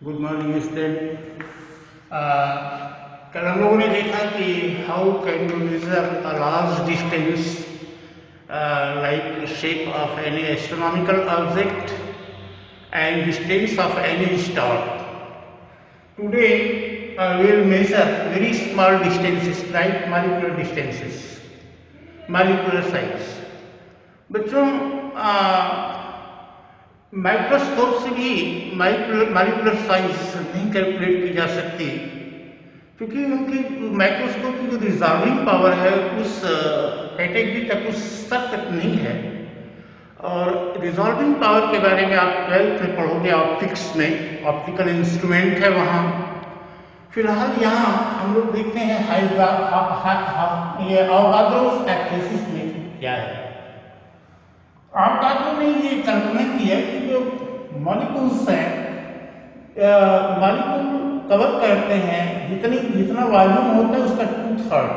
Good morning student. कल हम लोगों ने देखा कि how can you measure a large distance like shape of any astronomical object and distance of any star. Today we will measure very small distances like molecular distances, molecular size। बच्चों microscope से भी molecular size नहीं calculate की जा सकती, क्योंकि उनकी microscope की जो रिजॉल्विंग पावर है उस कैटेगरी तक, उस स्तर तक नहीं है। और रिजॉल्विंग पावर के बारे में आप 12th में पढ़ोगे ऑप्टिक्स में, ऑप्टिकल इंस्ट्रूमेंट है वहाँ। फिलहाल यहाँ हम लोग देखते हैं ये अवोगाद्रोस एक्सिस में क्या है। अवोगाद्रो ने ये कल्पना की है कि जो मॉलिक्यूल्स हैं, मॉलिक्यूल कवर करते हैं जितना वॉल्यूम होता है उसका 2/3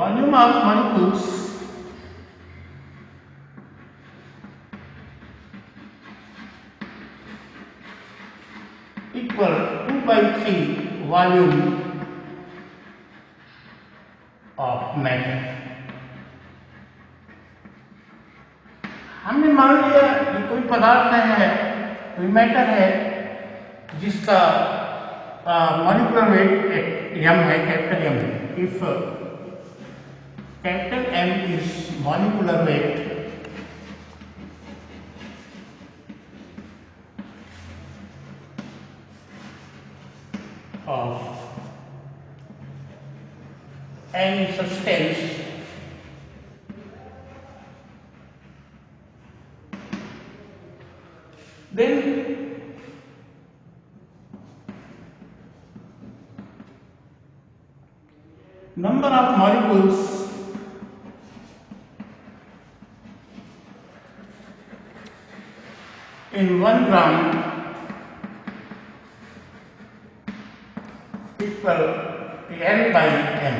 volume of molecules equal 2/3 volume of matter. हमने मान लिया कि कोई पदार्थ है, कोई मैटर है जिसका मॉलिक्यूलर वेट m है, कैपिटल M है। If capital M is molecular weight of any substance, then number of molecules in 1 gram equal n by n,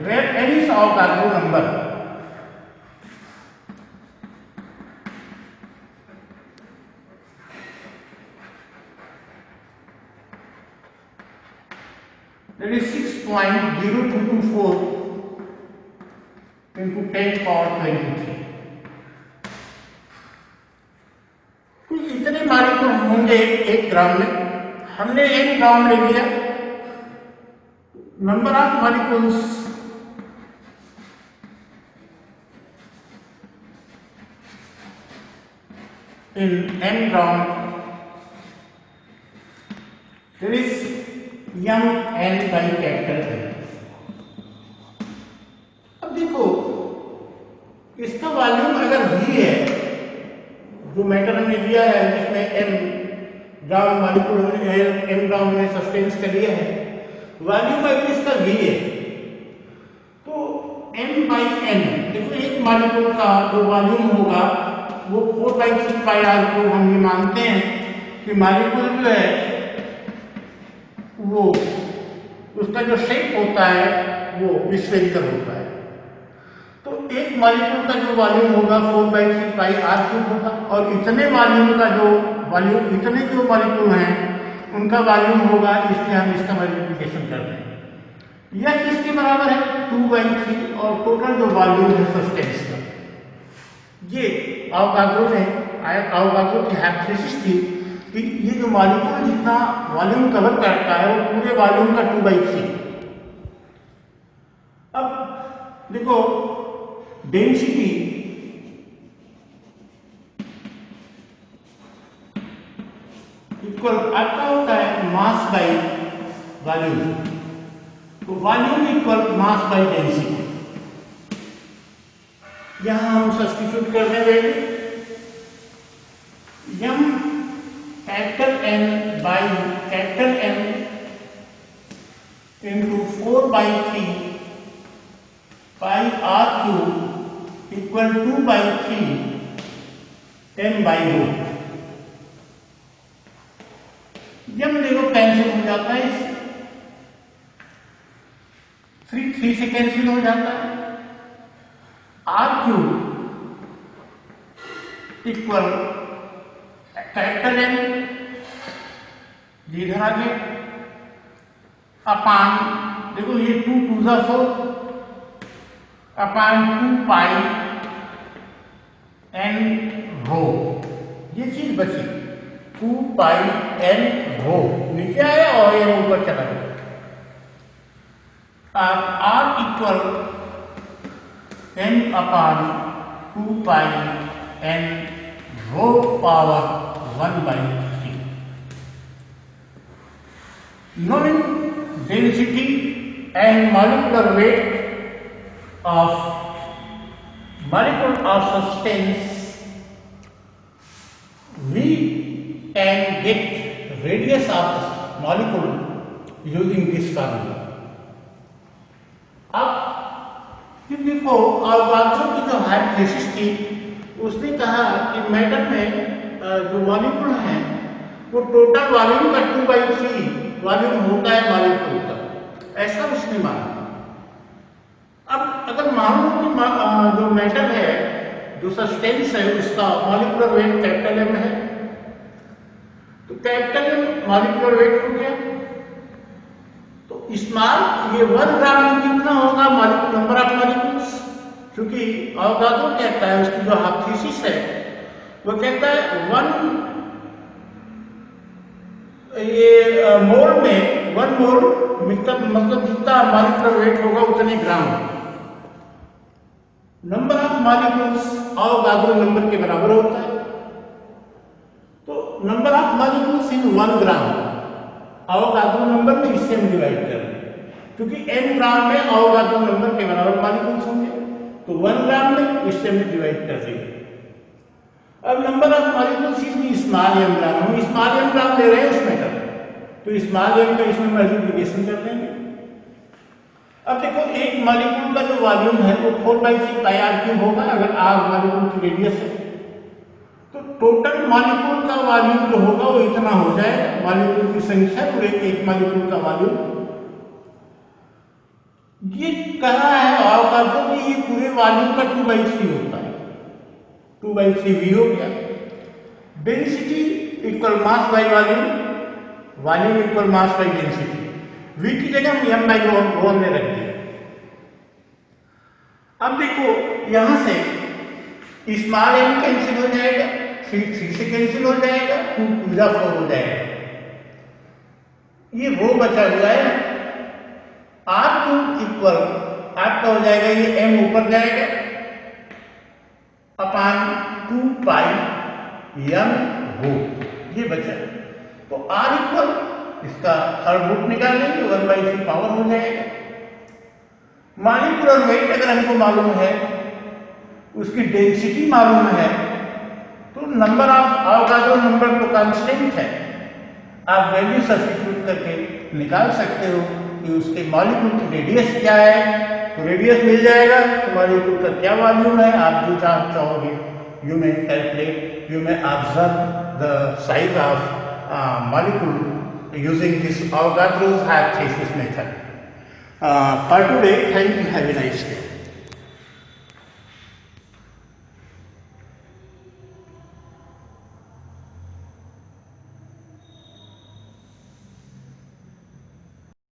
where n is Avogadro number. That is 6.0224 into 10 power 23। कुछ इतने molecule होंगे 1 ग्राम में। हमने 1 ग्राम ले लिया। Number of molecules in n gram, there is m n by capital N। अब देखो इसका वॉल्यूम अगर v है, जो मैटर हमने लिया है जिसमें m ग्राम मॉलिक्यूल m ग्राम में सब्सटेंस का लिया है, वॉल्यूम अगर इसका v है तो m by n, देखो एक मॉलिक्यूल का जो वॉल्यूम होगा वो 4/3πr3। हम ये मानते हैं कि मॉलिक्यूल जो है वो उसका जो शेप होता है वो स्फेरिकल होता है। तो एक मॉलिक्यूल का जो वॉल्यूम होगा 4/3πr3 होगा, और इतने वॉल्यूम का जो इतने जो मॉलिक्यूल हैं उनका वॉल्यूम होगा, इसलिए हम इसका मल्टीप्लिकेशन कर रहे हैं। यह किसके बराबर है? 2/3, और टोटल जो वॉल्यूम है सब्सटेंस का, ये अवोगाद्रो की हाइपोथेसिस थी कि ये जो मॉलिक्यूल जितना वॉल्यूम कवर करता है वो पूरे वॉल्यूम का 2/3। अब देखो डेंसिटी इक्वल आपका होता है मास बाई वॉल्यूम, तो volume equal mass by density. यहां हम सब्स्टिट्यूट करने देंगे m capital N by capital M into 4/3 πr3 equal 2/3 m by 2। जब देखो कैंसिल हो जाता है, 3 से कैंसिल हो जाता है। r3 इक्वल कैपिटल N इधर आगे अपान, देखो ये 2 2 4 अपान 2 पाई एन रो, ये चीज बची 2 पाई एन रो, नीचे आया और ये ऊपर चला गया। R equal n upon 2 pi n rho power 1/3। Knowing density and molecular weight of molecule of substance, we can get radius of the molecule using this formula. अब देखो अवगाद्रो की जो हाइपोथेसिस थी उसने कहा कि मैटर में जो मॉलिक्यूल है वो टोटल वॉल्यूम का 2/3 वॉल्यूम होता है मॉलिक्यूल का, ऐसा उसने माना। अब अगर मान लो कि जो मैटर है, जो सब्सटेंस है, उसका मॉलिक्यूलर वेट कैपिटल एम है, तो कैपिटल एम मॉलिक्यूलर वेट हो गया, तो स्मॉल ये 1 ग्राम में कितना होगा नंबर ऑफ मॉलिक्यूल्स, क्योंकि अवगाद्रो कहता है उसकी जो हाइपोथेसिस है वो कहता है 1 मोल में 1 मोल मतलब जितना मॉलिक्यूलर वेट होगा उतने gram. Number of molecules Avogadro number के बराबर होता है, तो number of molecules in 1 gram Avogadro number में इससे हम डिवाइड कर रहे हैं, क्योंकि n ग्राम में अवगाद्रो नंबर के बराबर मॉलिक्यूल्स होंगे, तो 1 ग्राम में इससे हम डिवाइड कर देंगे। अब नंबर ऑफ मॉलिक्यूल्स इसमें स्मॉल एम ग्राम, हम स्मॉल एम ग्राम ले रहे हैं उसमें का, तो स्मॉल एम का इसमें मल्टीप्लिकेशन कर लेंगे। अब देखो एक मॉलिक्यूल का जो वॉल्यूम है वो 4/3 पाई आर क्यूब होगा अगर आर मॉलिक्यूल की रेडियस है, तो टोटल मॉलिक्यूल का वॉल्यूम जो होगा वो इतना हो जाएगा, मॉलिक्यूल की संख्या पूरे एक मॉलिक्यूल का वॉल्यूम। ये कह रहा है अवगाद्रो कि ये पूरे वॉल्यूम का 2/3 होता है, 2/3 v हो गया। Density equal mass by volume, volume equal mass by density, v की जगह हम m/ρ में रख दिया। अब देखो यहां से स्मॉल m कैंसिल हो जाएगा, 3 से कैंसिल हो जाएगा, 2 2 4 हो जाएगा, ये वो बचा हुआ है r2 इक्वल आपका हो जाएगा, ये m ऊपर जाएगा अपान 2 पाई m रो, ये बचा। तो r इक्वल इसका थर्ड रूट निकाल लेंगे, 1/3 पावर हो जाएगा। मॉलिक्यूलर वेट अगर हमको मालूम है, उसकी डेंसिटी मालूम है, तो नंबर ऑफ अवगाद्रो नंबर तो कांस्टेंट है, आप वैल्यू सब्स्टिट्यूट करके निकाल सकते हो कि उसके मॉलिक्यूल की रेडियस क्या है, तो रेडियस मिल जाएगा, तो मॉलिक्यूल का क्या वॉल्यूम है आप जो चाहोगे you may calculate, you may observe the size of molecule using this Avogadro's hypothesis method. For today, thank you. Have a nice day.